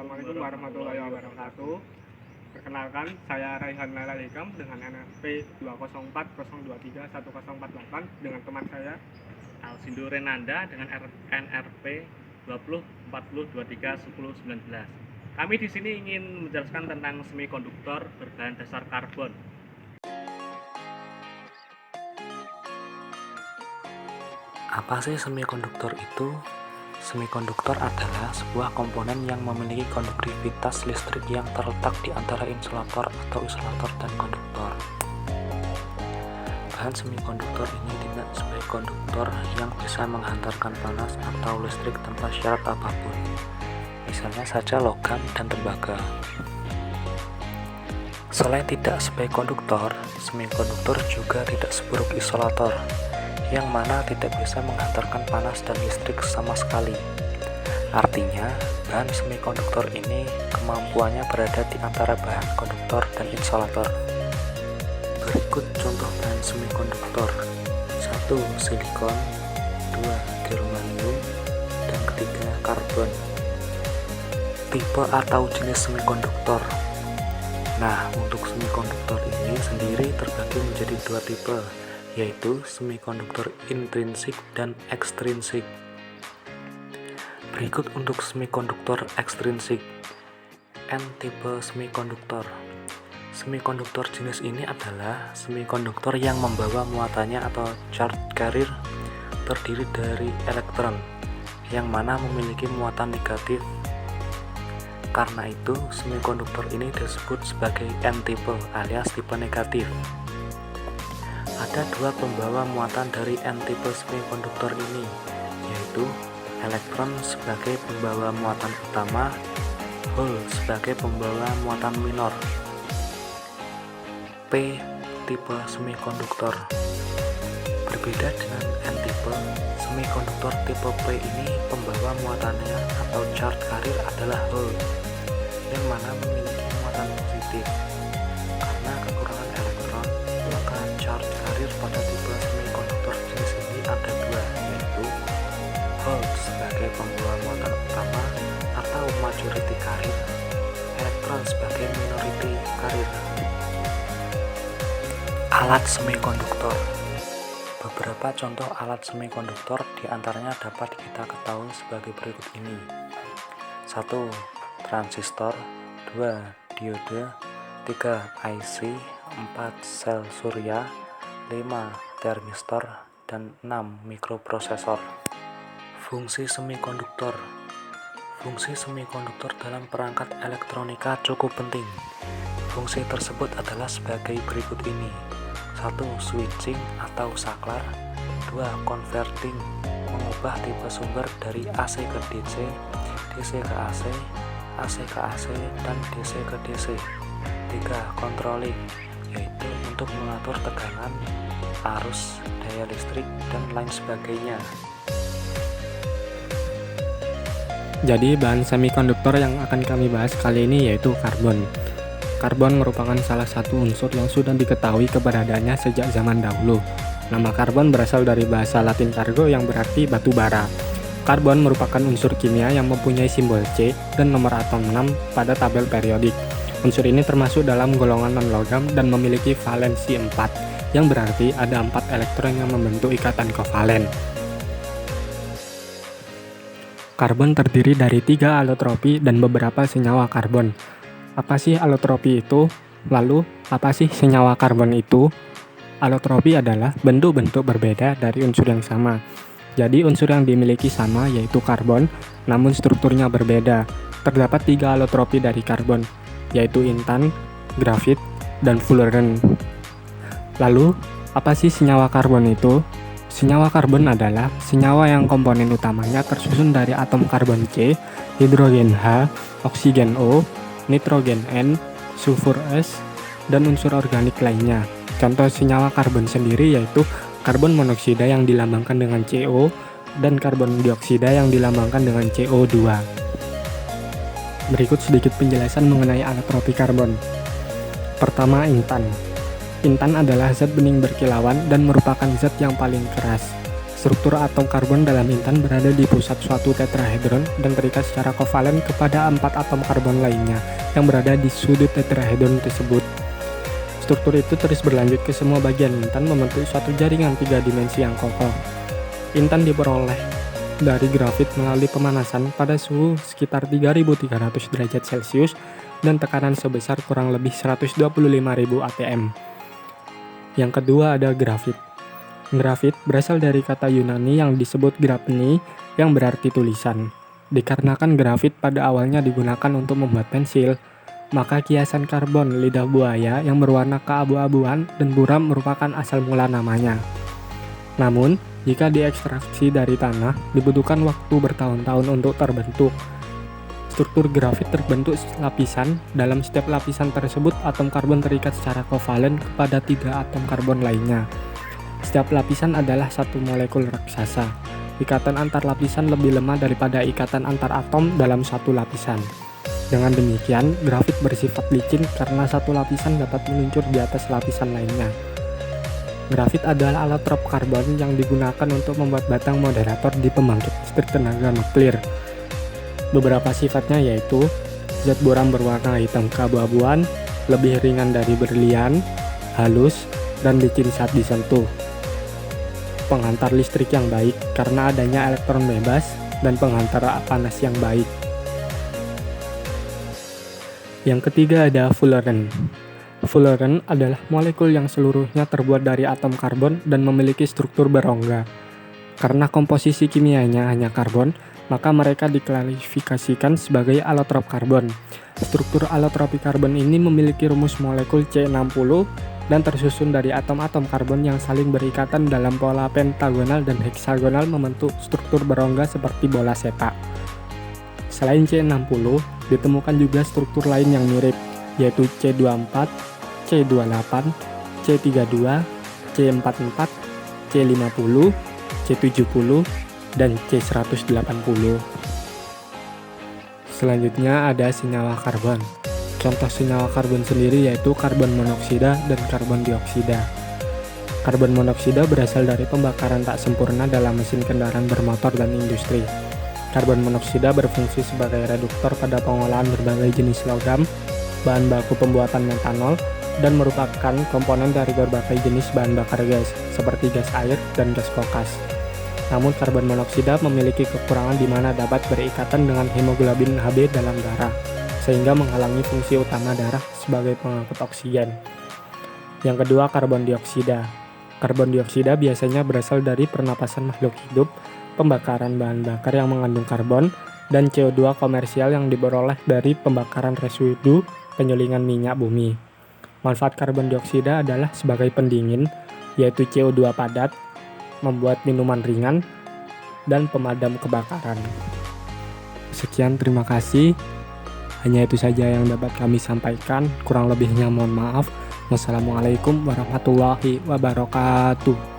Assalamualaikum warahmatullahi wabarakatuh. Perkenalkan, saya Raihan Laila Hikam dengan NRP 20402310448 dengan teman saya Alsindo Renanda dengan NRP 2040231019. Kami di sini ingin menjelaskan tentang semikonduktor berbahan dasar karbon. Apa sih semikonduktor itu? Semikonduktor adalah sebuah komponen yang memiliki konduktivitas listrik yang terletak di antara insulator atau isolator dan konduktor. Bahan semikonduktor ini dikenal sebagai konduktor yang bisa menghantarkan panas atau listrik tanpa syarat apapun, misalnya saja logam dan tembaga. Selain tidak sebagai konduktor, semikonduktor juga tidak seburuk isolator, yang mana tidak bisa menghantarkan panas dan listrik sama sekali. Artinya, bahan semikonduktor ini kemampuannya berada di antara bahan konduktor dan insulator. Berikut contoh bahan semikonduktor. 1. Silikon, 2. Germanium, dan ketiga karbon. Tipe atau jenis semikonduktor. Nah, untuk semikonduktor ini sendiri terbagi menjadi dua tipe, yaitu semikonduktor intrinsik dan ekstrinsik. Berikut untuk semikonduktor ekstrinsik. N tipe semikonduktor. Semikonduktor jenis ini adalah semikonduktor yang membawa muatannya atau charge carrier terdiri dari elektron, yang mana memiliki muatan negatif. Karena itu, semikonduktor ini disebut sebagai N tipe alias tipe negatif. Ada dua pembawa muatan dari N-tipe semikonduktor ini, yaitu elektron sebagai pembawa muatan utama, hole sebagai pembawa muatan minor. P tipe semikonduktor. Berbeda dengan N-tipe, semikonduktor tipe P ini pembawa muatannya atau charge carrier adalah hole, yang mana memiliki muatan positif. Karena kekurangan elektron, maka charge carrier pada tipe semikonduktor jenis ini ada dua, yaitu hole sebagai pembawa muatan utama atau majority carrier, elektron sebagai minority carrier. Alat semikonduktor. Beberapa contoh alat semikonduktor diantaranya dapat kita ketahui sebagai berikut ini. 1. Transistor, 2. Diode, 3. IC, 4. Sel surya, 5. Termistor, dan 6. Mikroprosesor. Fungsi semikonduktor. Fungsi semikonduktor dalam perangkat elektronika cukup penting. Fungsi tersebut adalah sebagai berikut ini. 1. Switching atau saklar, 2. Converting, mengubah tipe sumber dari AC ke DC, DC ke AC, AC ke AC, dan DC ke DC. 3. Controlling, yaitu untuk mengatur tegangan, arus, daya listrik, dan lain sebagainya. Jadi bahan semikonduktor yang akan kami bahas kali ini yaitu karbon. Karbon merupakan salah satu unsur yang sudah diketahui keberadaannya sejak zaman dahulu. Nama karbon berasal dari bahasa Latin cargo yang berarti batu bara. Karbon merupakan unsur kimia yang mempunyai simbol C dan nomor atom 6 pada tabel periodik. Unsur ini termasuk dalam golongan non-logam dan memiliki valensi 4, yang berarti ada 4 elektron yang membentuk ikatan kovalen. Karbon terdiri dari 3 alotropi dan beberapa senyawa karbon. Apa sih alotropi itu? Lalu, apa sih senyawa karbon itu? Alotropi adalah bentuk-bentuk berbeda dari unsur yang sama. Jadi unsur yang dimiliki sama yaitu karbon, namun strukturnya berbeda. Terdapat 3 alotropi dari karbon, yaitu intan, grafit, dan fullerene. Lalu, apa sih senyawa karbon itu? Senyawa karbon adalah senyawa yang komponen utamanya tersusun dari atom karbon C, hidrogen H, oksigen O, nitrogen N, sulfur S, dan unsur organik lainnya. Contoh senyawa karbon sendiri yaitu karbon monoksida yang dilambangkan dengan CO dan karbon dioksida yang dilambangkan dengan CO2. Berikut sedikit penjelasan mengenai alotropi karbon. Pertama, intan. Intan adalah zat bening berkilauan dan merupakan zat yang paling keras. Struktur atom karbon dalam intan berada di pusat suatu tetrahedron dan terikat secara kovalen kepada 4 atom karbon lainnya yang berada di sudut tetrahedron tersebut. Struktur itu terus berlanjut ke semua bagian intan membentuk suatu jaringan 3 dimensi yang kokoh. Intan diperoleh dari grafit melalui pemanasan pada suhu sekitar 3300 derajat Celcius dan tekanan sebesar kurang lebih 125.000 atm. Yang kedua ada grafit. Grafit berasal dari kata Yunani yang disebut grapeni yang berarti tulisan. Dikarenakan grafit pada awalnya digunakan untuk membuat pensil, maka kiasan karbon lidah buaya yang berwarna keabu-abuan dan buram merupakan asal mula namanya. Namun, jika diekstraksi dari tanah, dibutuhkan waktu bertahun-tahun untuk terbentuk. Struktur grafit terbentuk lapisan. Dalam setiap lapisan tersebut, atom karbon terikat secara kovalen kepada 3 atom karbon lainnya. Setiap lapisan adalah satu molekul raksasa. Ikatan antar lapisan lebih lemah daripada ikatan antar atom dalam satu lapisan. Dengan demikian, grafit bersifat licin karena satu lapisan dapat meluncur di atas lapisan lainnya. Grafit adalah alotrop karbon yang digunakan untuk membuat batang moderator di pembangkit listrik tenaga nuklir. Beberapa sifatnya yaitu zat buram berwarna hitam keabu-abuan, lebih ringan dari berlian, halus, dan licin saat disentuh. Penghantar listrik yang baik karena adanya elektron bebas dan penghantar panas yang baik. Yang ketiga ada fullerene. Fullerene adalah molekul yang seluruhnya terbuat dari atom karbon dan memiliki struktur berongga. Karena komposisi kimianya hanya karbon, maka mereka diklasifikasikan sebagai alotrop karbon. Struktur alotropi karbon ini memiliki rumus molekul C60 dan tersusun dari atom-atom karbon yang saling berikatan dalam pola pentagonal dan heksagonal membentuk struktur berongga seperti bola sepak. Selain C60, ditemukan juga struktur lain yang mirip, yaitu C24, C28, C32, C44, C50, C70, dan C180. Selanjutnya ada senyawa karbon. Contoh senyawa karbon sendiri yaitu karbon monoksida dan karbon dioksida. Karbon monoksida berasal dari pembakaran tak sempurna dalam mesin kendaraan bermotor dan industri. Karbon monoksida berfungsi sebagai reduktor pada pengolahan berbagai jenis logam, bahan baku pembuatan metanol, dan merupakan komponen dari berbagai jenis bahan bakar gas, seperti gas air dan gas kokas. Namun karbon monoksida memiliki kekurangan di mana dapat berikatan dengan hemoglobin Hb dalam darah, sehingga menghalangi fungsi utama darah sebagai pengangkut oksigen. Yang kedua, karbon dioksida. Karbon dioksida biasanya berasal dari pernapasan makhluk hidup, pembakaran bahan bakar yang mengandung karbon, dan CO2 komersial yang diperoleh dari pembakaran residu penyulingan minyak bumi. Manfaat karbon dioksida adalah sebagai pendingin, yaitu CO2 padat, membuat minuman ringan, dan pemadam kebakaran. Sekian, terima kasih. Hanya itu saja yang dapat kami sampaikan. Kurang lebihnya mohon maaf. Wassalamualaikum warahmatullahi wabarakatuh.